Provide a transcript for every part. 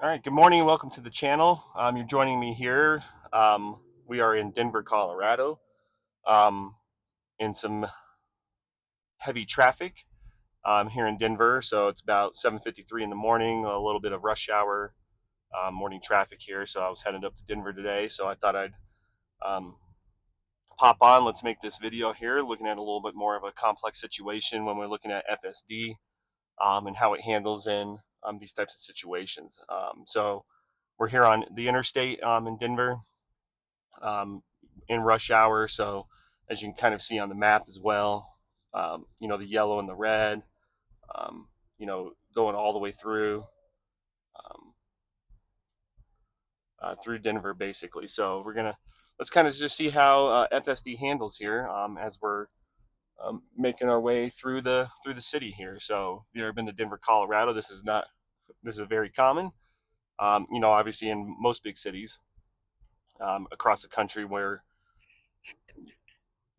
All right, good morning. Welcome to the channel. You're joining me here. We are in Denver, Colorado, um, in some heavy traffic here in Denver. So it's about 7:53 in the morning, a little bit of rush hour morning traffic here. So I was headed up to Denver today. So I thought I'd um, pop on. Let's make this video here, looking at a little bit more of a complex situation when we're looking at FSD and how it handles in these types of situations. So we're here on the interstate in Denver um, in rush hour. So as you can kind of see on the map as well, the yellow and the red, going all the way um, through Denver basically. So let's kind of just see how FSD handles here as we're making our way through the city here. So if you've ever been to Denver, Colorado, this is very common. Obviously in most big cities across the country where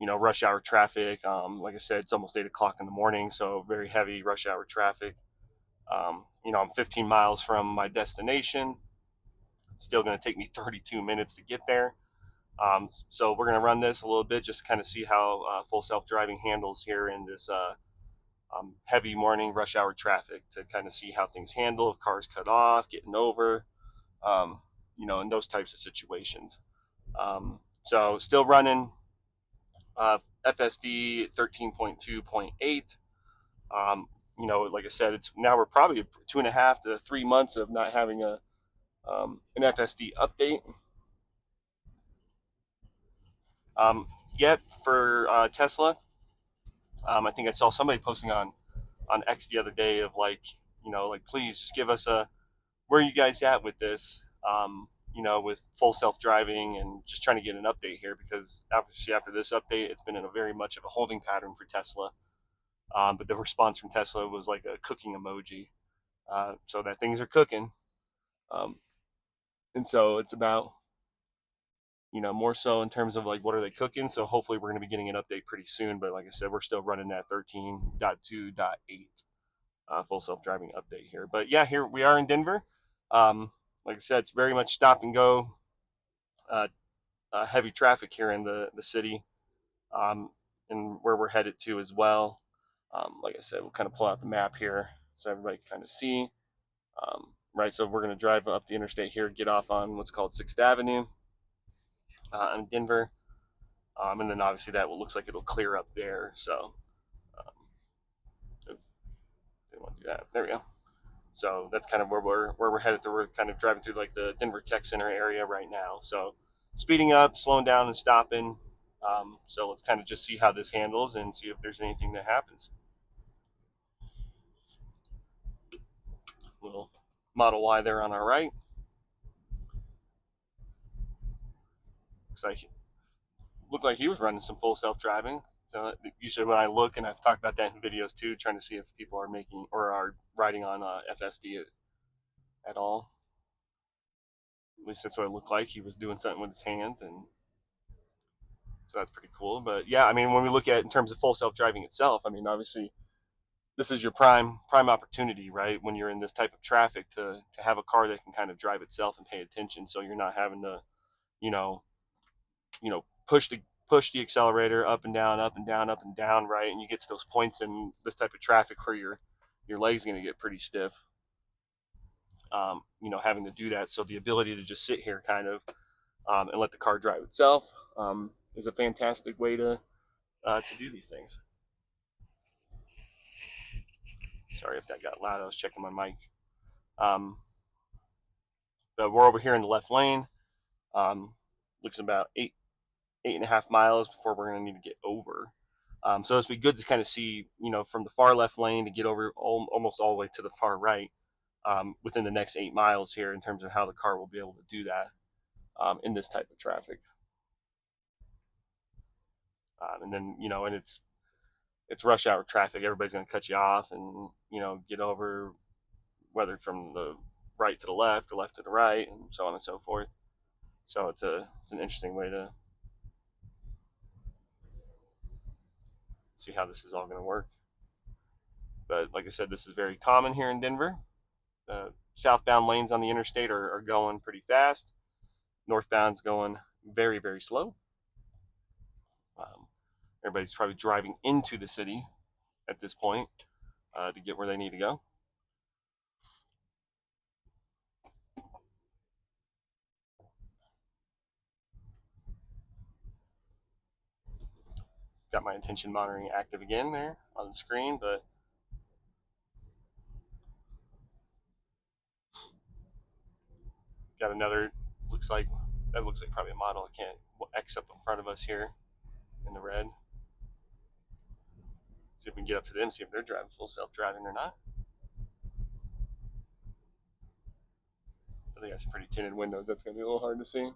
rush hour traffic. Like I said, it's almost 8 o'clock in the morning, so very heavy rush hour traffic. I'm 15 miles from my destination. It's still going to take me 32 minutes to get there. So we're going to run this a little bit just to kind of see how full self-driving handles here in this heavy morning rush hour traffic to kind of see how things handle if cars cut off, getting over, in those types of situations. So still running FSD 13.2.8. Like I said, it's now we're probably 2.5 to 3 months of not having an FSD update um, yet for Tesla. I think I saw somebody posting on X the other day of like please just give us where are you guys at with this? With full self driving and just trying to get an update here because after this update, it's been in a very much of a holding pattern for Tesla. But the response from Tesla was like a cooking emoji, so that things are cooking. Um, and so it's about more so in terms of like what are they cooking. So hopefully we're going to be getting an update pretty soon. But like I said, we're still running that 13.2.8 full self driving update here. But yeah, here we are in Denver. Like I said, it's very much stop and go, uh, heavy traffic here in the city, um, and where we're headed to as well. Like I said, we'll kind of pull out the map here so everybody can kind of see. Right, so we're going to drive up the interstate here, get off on what's called 6th Avenue in Denver, and then obviously that looks like it'll clear up there. So they want to do that. There we go. So that's kind of where we're headed. We're kind of driving through like the Denver Tech Center area right now. So speeding up, slowing down, and stopping. So let's kind of just see how this handles and see if there's anything that happens. Little Model Y there on our right. Looks like looked like he was running some full self driving. So usually when I look, and I've talked about that in videos too, trying to see if people are making or are riding on FSD at all. At least that's what it looked like. He was doing something with his hands, and so that's pretty cool. But yeah, I mean, when we look at in terms of full self driving itself, I mean, obviously this is your prime opportunity, right? When you're in this type of traffic to have a car that can kind of drive itself and pay attention, so you're not having to, you know, push the accelerator up and down, up and down, up and down, right? And you get to those points in this type of traffic where your legs going to get pretty stiff. Having to do that. So the ability to just sit here kind of and let the car drive itself is a fantastic way to do these things. Sorry if that got loud. I was checking my mic. Um, but we're over here in the left lane. Looks about 8.5 miles before we're going to need to get over. So it's be good to kind of see, from the far left lane to get over almost all the way to the far right within the next 8 miles here in terms of how the car will be able to do that in this type of traffic. And then, and it's rush hour traffic. Everybody's going to cut you off and, get over whether from the right to the left or left to the right and so on and so forth. So it's an interesting way to see how this is all going to work. But like I said, this is very common here in Denver. southbound lanes on the interstate are going pretty fast. Northbound's going very, very slow. Everybody's probably driving into the city at this point to get where they need to go. Got my intention monitoring active again there on the screen, but got another, looks like, that looks like probably a model. I can't X up in front of us here in the red. See if we can get up to them, see if they're driving full self-driving or not. I think that's pretty tinted windows. That's going to be a little hard to see.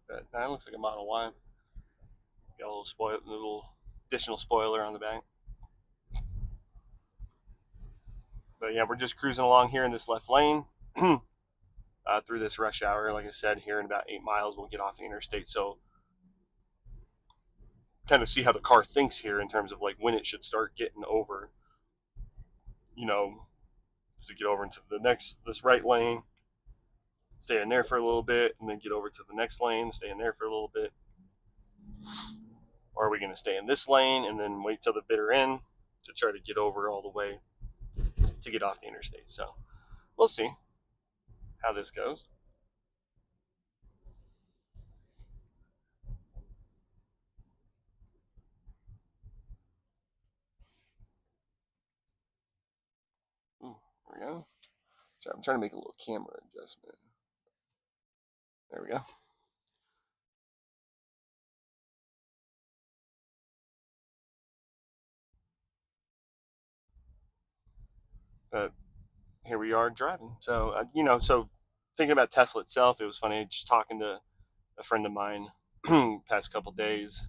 But that looks like a Model Y. Got a little additional spoiler on the back. But yeah, we're just cruising along here in this left lane through this rush hour. Like I said, here in about 8 miles, we'll get off the interstate. So kind of see how the car thinks here in terms of like when it should start getting over, to get over into this right lane, stay in there for a little bit, and then get over to the next lane, stay in there for a little bit. Or are we going to stay in this lane and then wait till the bitter end to try to get over all the way to get off the interstate? So we'll see how this goes. Ooh, there we go. Sorry, I'm trying to make a little camera adjustment. There we go. But here we are driving. So, so thinking about Tesla itself, it was funny just talking to a friend of mine past couple days.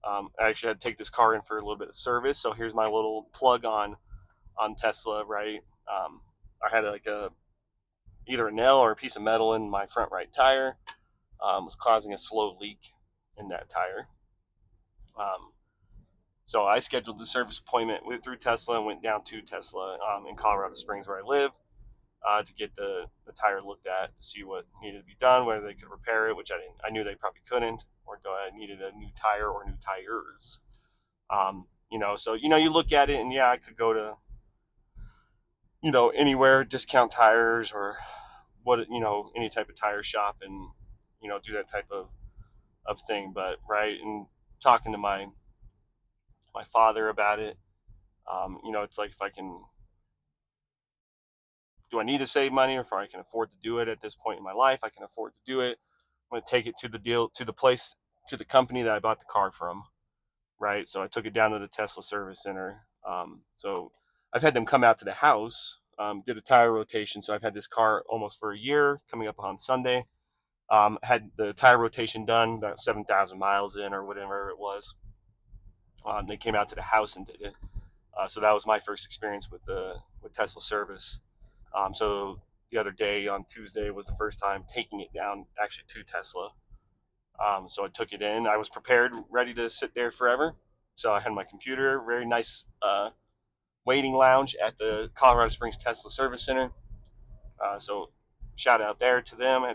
I actually had to take this car in for a little bit of service. So here's my little plug on Tesla, right? I had like either a nail or a piece of metal in my front right tire. Was causing a slow leak in that tire. Um, so I scheduled the service appointment through Tesla and went down to Tesla in Colorado Springs, where I live, to get the tire looked at to see what needed to be done, whether they could repair it, which I didn't. I knew they probably couldn't, or I needed a new tire or new tires. So you look at it, and yeah, I could go to anywhere, discount tires or any type of tire shop, and do that type of thing. But right, and talking to my father about it, it's like, if I can, do I need to save money, or if I can afford to do it at this point in my life, I can afford to do it. I'm going to take it to the place, to the company that I bought the car from, right? So I took it down to the Tesla service center. So I've had them come out to the house, did a tire rotation. So I've had this car almost for a year, coming up on Sunday. Had the tire rotation done, about 7,000 miles in or whatever it was. They came out to the house and did it. So that was my first experience with Tesla service. So the other day on Tuesday was the first time taking it down actually to Tesla. So I took it in. I was prepared, ready to sit there forever. So I had my computer, very nice waiting lounge at the Colorado Springs Tesla Service Center. So shout out there to them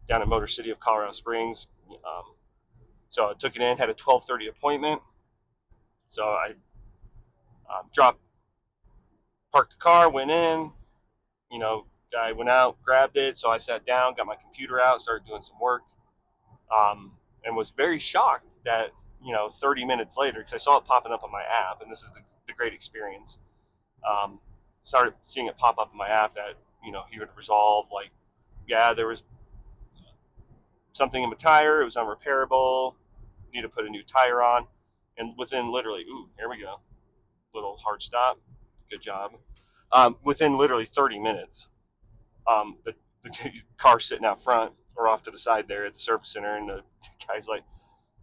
down in Motor City of Colorado Springs. So I took it in, had a 12:30 appointment. So I parked the car, went in. Guy went out, grabbed it. So I sat down, got my computer out, started doing some work, and was very shocked that 30 minutes later, because I saw it popping up on my app, and this is the great experience. Um, Started seeing it pop up in my app that he would resolve, like, yeah, there was something in the tire, it was unrepairable, need to put a new tire on, and within literally, here we go, little hard stop, good job. Within literally 30 minutes, the car sitting out front or off to the side there at the service center, and the guy's like,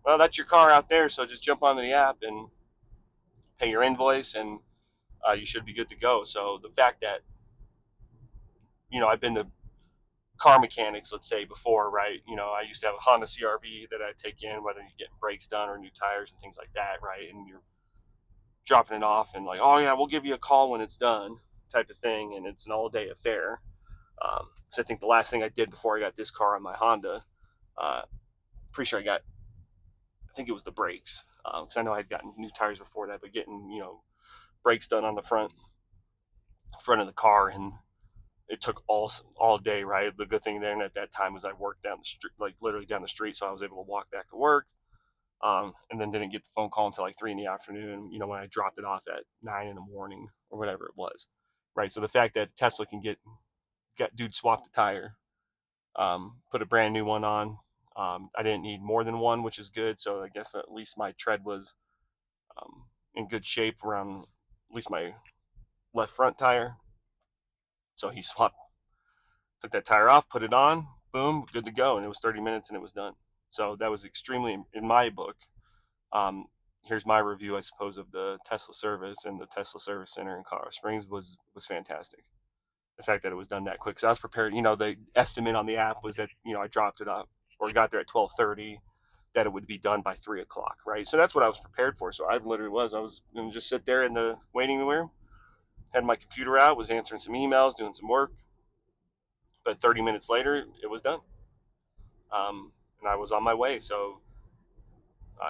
well, that's your car out there, so just jump onto the app and pay your invoice, and you should be good to go. So the fact that I've been to car mechanics, let's say, before, right? I used to have a Honda CRV that I'd take in, whether you get brakes done or new tires and things like that, right? And dropping it off and like, oh yeah, we'll give you a call when it's done, type of thing, and it's an all-day affair. Because I think the last thing I did before I got this car on my Honda, uh, pretty sure I think it was the brakes, because I know I'd gotten new tires before that, but getting brakes done on the front of the car, and it took all day. Right, the good thing then at that time was I worked down the street, like literally down the street, so I was able to walk back to work. And then didn't get the phone call until like 3 in the afternoon. When I dropped it off at 9 in the morning or whatever it was, right? So the fact that Tesla can get dude swapped a tire, put a brand new one on. I didn't need more than one, which is good. So I guess at least my tread was in good shape around at least my left front tire. So he took that tire off, put it on, boom, good to go, and it was 30 minutes and it was done. So that was extremely, in my book. Um, Here's my review, I suppose, of the Tesla service, and the Tesla service center in Colorado Springs was fantastic. The fact that it was done that quick, because I was prepared. The estimate on the app was that I dropped it up or got there at 12:30, that it would be done by 3 o'clock, right? So that's what I was prepared for. So I literally was going to just sit there in the waiting room, had my computer out, was answering some emails, doing some work. But 30 minutes later, it was done, and I was on my way. So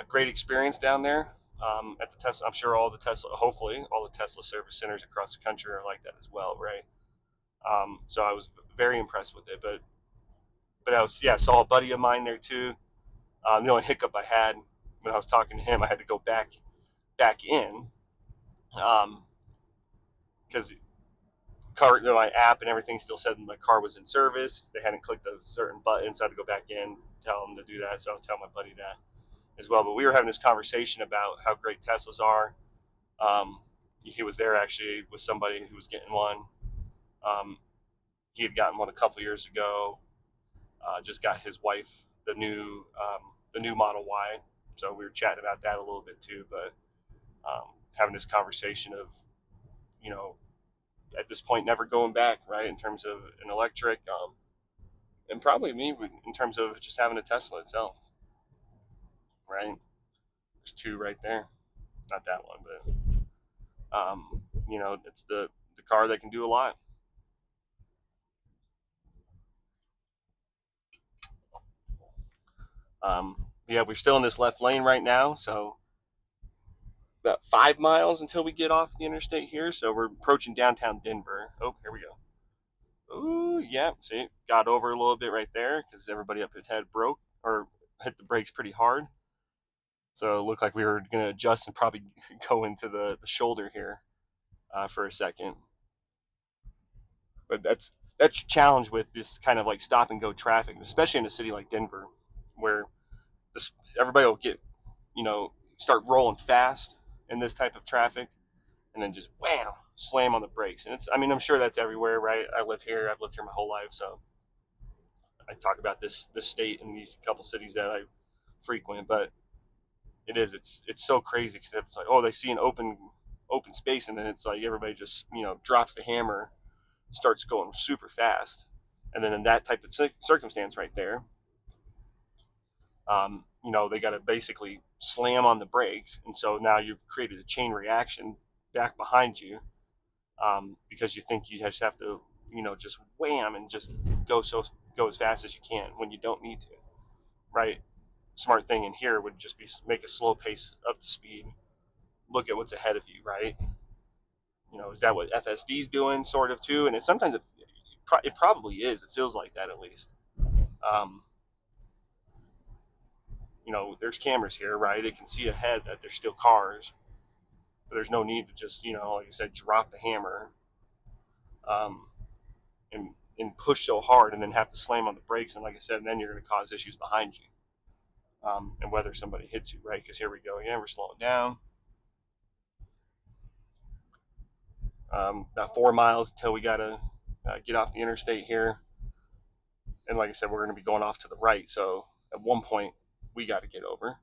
great experience down there at the Tesla. I'm sure hopefully all the Tesla service centers across the country are like that as well, right? So I was very impressed with it. But I saw a buddy of mine there too. The only hiccup I had when I was talking to him, I had to go back in, because my app and everything still said my car was in service. They hadn't clicked a certain button, so I had to go back in, tell them to do that. So I was telling my buddy that as well. But we were having this conversation about how great Teslas are. He was there actually with somebody who was getting one. Um, he had gotten one a couple years ago. Just got his wife the new Model Y. So we were chatting about that a little bit too. But having this conversation of you know at this point never going back, right, in terms of an electric, and probably me in terms of just having a Tesla itself, right? There's two right there, not that one, but it's the car that can do a lot. Yeah, we're still in this left lane right now, so about 5 miles until we get off the interstate here. So we're approaching downtown Denver. Oh, here we go. Oh, yeah. See, got over a little bit right there because everybody up ahead broke or hit the brakes pretty hard. So it looked like we were going to adjust and probably go into the shoulder here for a second. But that's a challenge with this kind of like stop and go traffic, especially in a city like Denver, where everybody will start rolling fast in this type of traffic, and then just wham, slam on the brakes. And I'm sure that's everywhere, right? I've lived here my whole life, so I talk about this state and these couple cities that I frequent. But it's so crazy because it's like, oh, they see an open space, and then it's like everybody just drops the hammer, starts going super fast, and then in that type of circumstance right there, they got to basically slam on the brakes, and so now you've created a chain reaction back behind you, because you think you just have to, just wham and just go as fast as you can when you don't need to, right? Smart thing in here would just be make a slow pace up to speed, look at what's ahead of you, right? Is that what FSD is doing, sort of too? And sometimes it probably is. It feels like that at least. Um, there's cameras here, right? It can see ahead that there's still cars, but there's no need to just, like I said, drop the hammer, um, and push so hard, and then have to slam on the brakes. And like I said, then you're going to cause issues behind you, and whether somebody hits you, right? Because here we go again. We're slowing down. About 4 miles until we got to get off the interstate here. And like I said, we're going to be going off to the right. So at one point, we got to get over.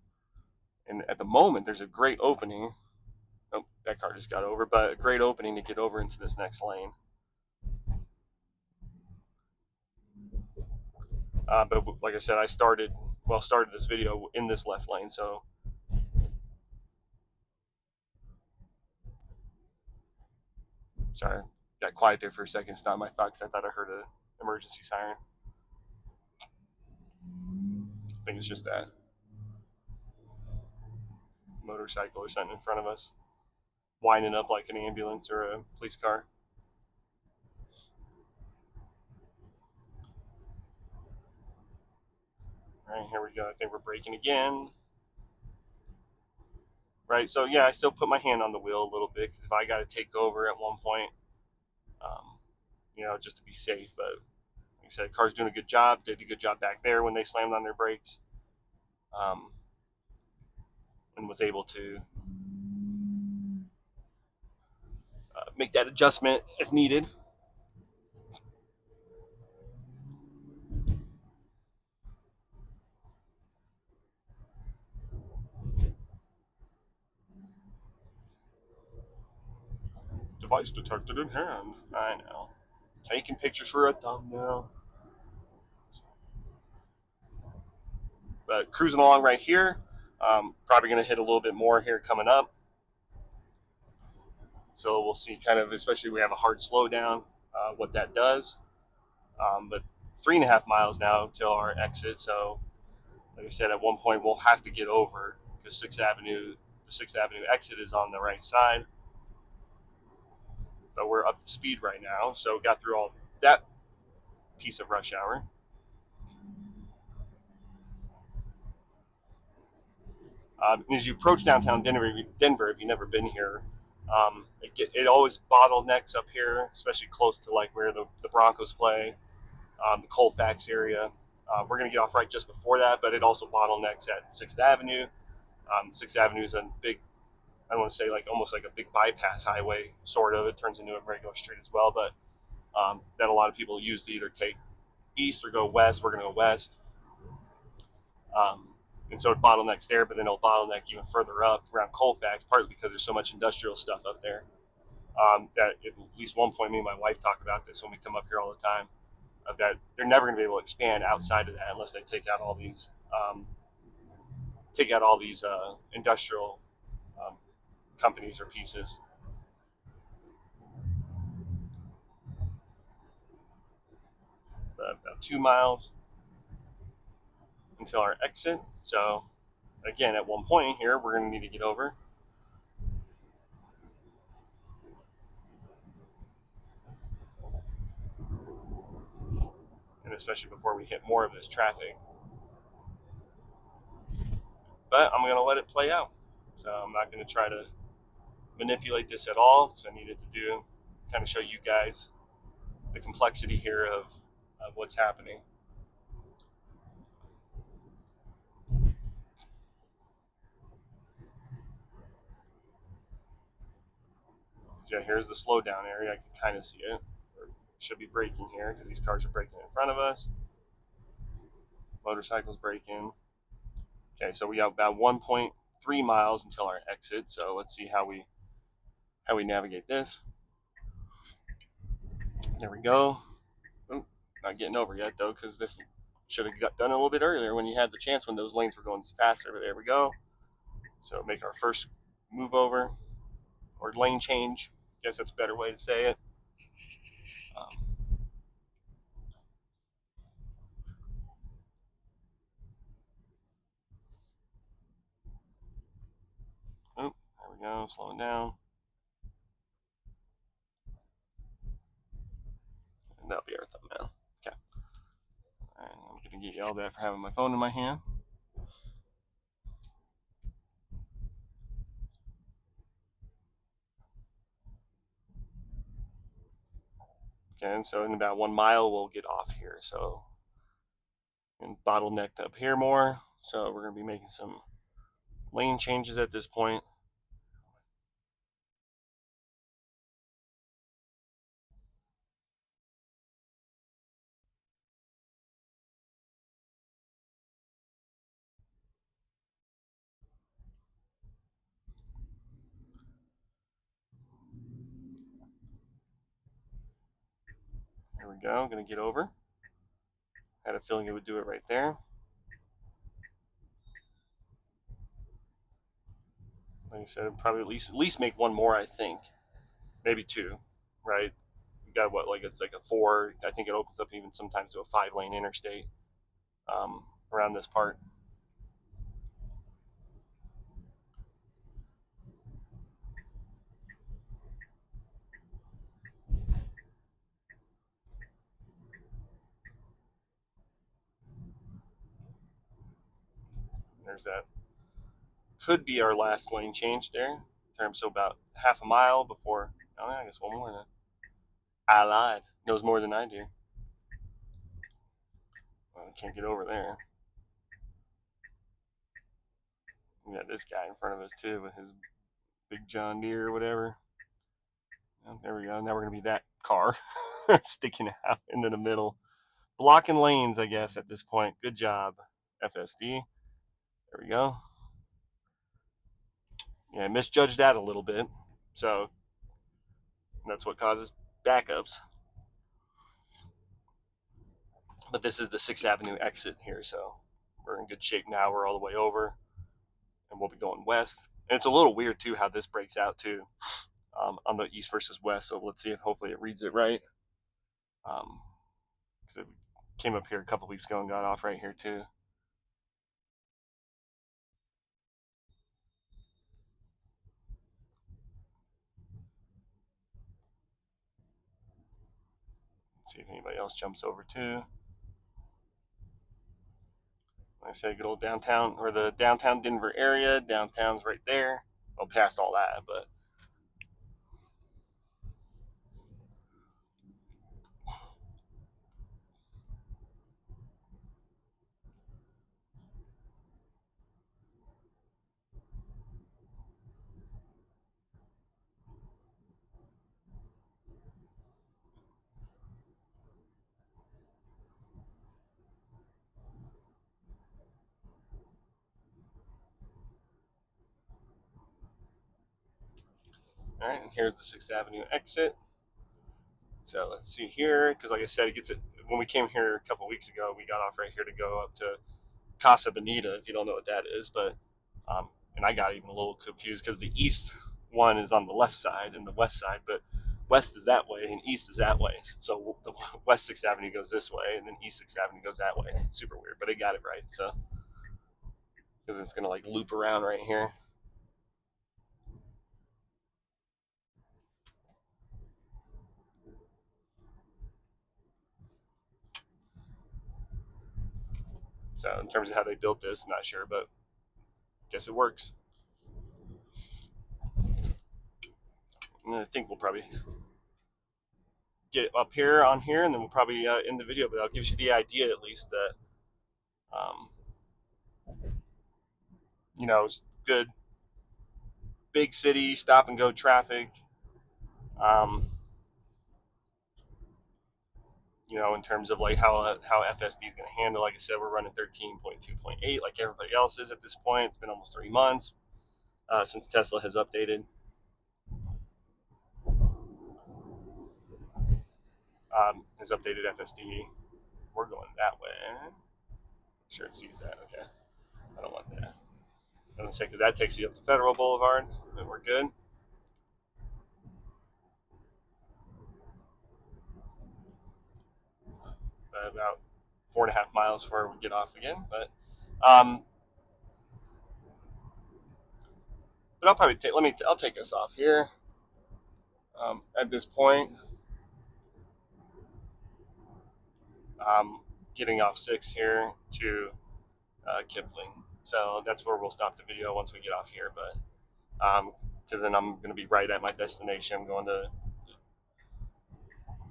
And at the moment, there's a great opening. Oh, that car just got over, but a great opening to get over into this next lane. But like I said, I started this video in this left lane. So Sorry, got quiet there for a second. It's not my thoughts. I thought I heard an emergency siren. I think it's just that motorcycle or something in front of us, winding up like an ambulance or a police car. All right, here we go. I think we're braking again. Right, so yeah, I still put my hand on the wheel a little bit because if I got to take over at one point, um, just to be safe. But like I said, the car's doing a good job. Did a good job back there when they slammed on their brakes, um, and was able to make that adjustment if needed. Device detected in hand. I know. It's taking pictures for a thumbnail. But cruising along right here. Probably going to hit a little bit more here coming up. So we'll see kind of, especially if we have a hard slowdown, what that does. But 3.5 miles now till our exit. So like I said, at one point we'll have to get over because the 6th Avenue exit is on the right side. But we're up to speed right now. So got through all that piece of rush hour. As you approach downtown Denver, if you've never been here, it always bottlenecks up here, especially close to like where the Broncos play, the Colfax area. We're going to get off right just before that, but it also bottlenecks at 6th Avenue. 6th Avenue is a big, I don't want to say like almost like a big bypass highway, sort of. It turns into a regular street as well, but that a lot of people use to either take east or go west. We're going to go west. And so it bottlenecks there, but then it'll bottleneck even further up around Colfax, partly because there's so much industrial stuff up there. That at least one point, me and my wife talk about this when we come up here all the time, that they're never going to be able to expand outside of that unless they take out all these industrial um, companies or pieces. About 2 miles until our exit. So again, at one point here, we're going to need to get over. And especially before we hit more of this traffic. But I'm going to let it play out. So I'm not going to try to manipulate this at all because I needed to do kind of show you guys the complexity here of what's happening. Yeah, here's the slowdown area. I can kind of see it. Or should be braking here because these cars are braking in front of us. Motorcycles braking. Okay, so we have about 1.3 miles until our exit. So let's see how we navigate this. There we go. Ooh, not getting over yet though because this should have got done a little bit earlier when you had the chance when those lanes were going faster. But there we go. So make our first move over or lane change. I guess that's a better way to say it. Um, oh, there we go. Slowing down. And that'll be our thumbnail. Okay. And I'm going to get yelled at for having my phone in my hand. Okay, and so in about 1 mile, we'll get off here. So, and bottlenecked up here more. So we're going to be making some lane changes at this point. There we go. I'm going to get over. Had a feeling it would do it right there. Like I said, probably at least make one more. I think maybe two. right? You got what, like it's like a 4. I think it opens up even sometimes to a 5-lane interstate around this part. There's that. Could be our last lane change there. In terms of about half a mile before. Oh, I guess one more then. I lied. Knows more than I do. Well, I can't get over there. We got this guy in front of us too with his big John Deere or whatever. Oh, there we go. Now we're gonna be that car sticking out into the middle, blocking lanes. I guess at this point. Good job, FSD. There we go. Yeah, I misjudged that a little bit, so that's what causes backups. But this is the 6th Avenue exit here, so we're in good shape now. We're all the way over, and we'll be going west. And it's a little weird too how this breaks out too on the east versus west. So let's see if hopefully it reads it right. Because it came up here a couple weeks ago and got off right here too. Let's see if anybody else jumps over too. Like I say, good old downtown, or the downtown Denver area. Downtown's right there. Well, past all that, but all right. And here's the 6th Avenue exit. So let's see here, because like I said, it gets it when we came here a couple weeks ago. We got off right here to go up to Casa Bonita, if you don't know what that is, but and I got even a little confused because the east one is on the left side and the west side, but west is that way and east is that way. So the west 6th Avenue goes this way, and then east 6th Avenue goes that way. Super weird, but it got it right. So because it's gonna like loop around right here. So in terms of how they built this, I'm not sure, but guess it works. And I think we'll probably get up here on here, and then we'll probably end the video. But I'll give you the idea at least that um, good big city stop and go traffic. Um, in terms of like how FSD is going to handle. Like I said, we're running 13.2.8 like everybody else is at this point. It's been almost 3 months since Tesla has updated. Has updated FSD. We're going that way. Sure, it sees that. Okay, I don't want that. Doesn't say because that takes you up to Federal Boulevard, and we're good. About 4.5 miles before we get off again, um, but I'll probably take. I'll take us off here. At this point, um, getting off 6 here to Kipling. So that's where we'll stop the video once we get off here. But because then I'm going to be right at my destination. I'm going to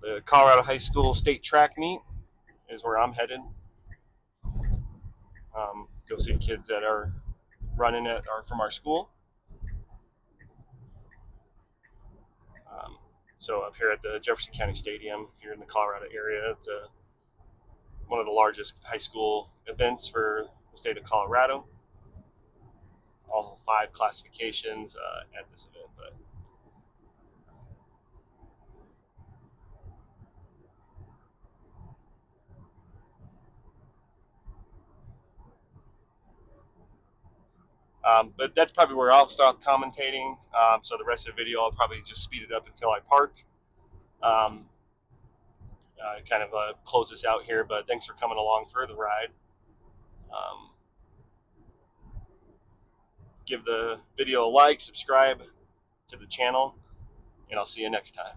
the Colorado High School State Track Meet is where I'm headed. Go see kids that are running it are from our school. So up here at the Jefferson County Stadium, if you're in the Colorado area, it's one of the largest high school events for the state of Colorado. All 5 classifications at this event, but that's probably where I'll start commentating. So the rest of the video, I'll probably just speed it up until I park. Kind of close this out here, but thanks for coming along for the ride. Give the video a like, subscribe to the channel, and I'll see you next time.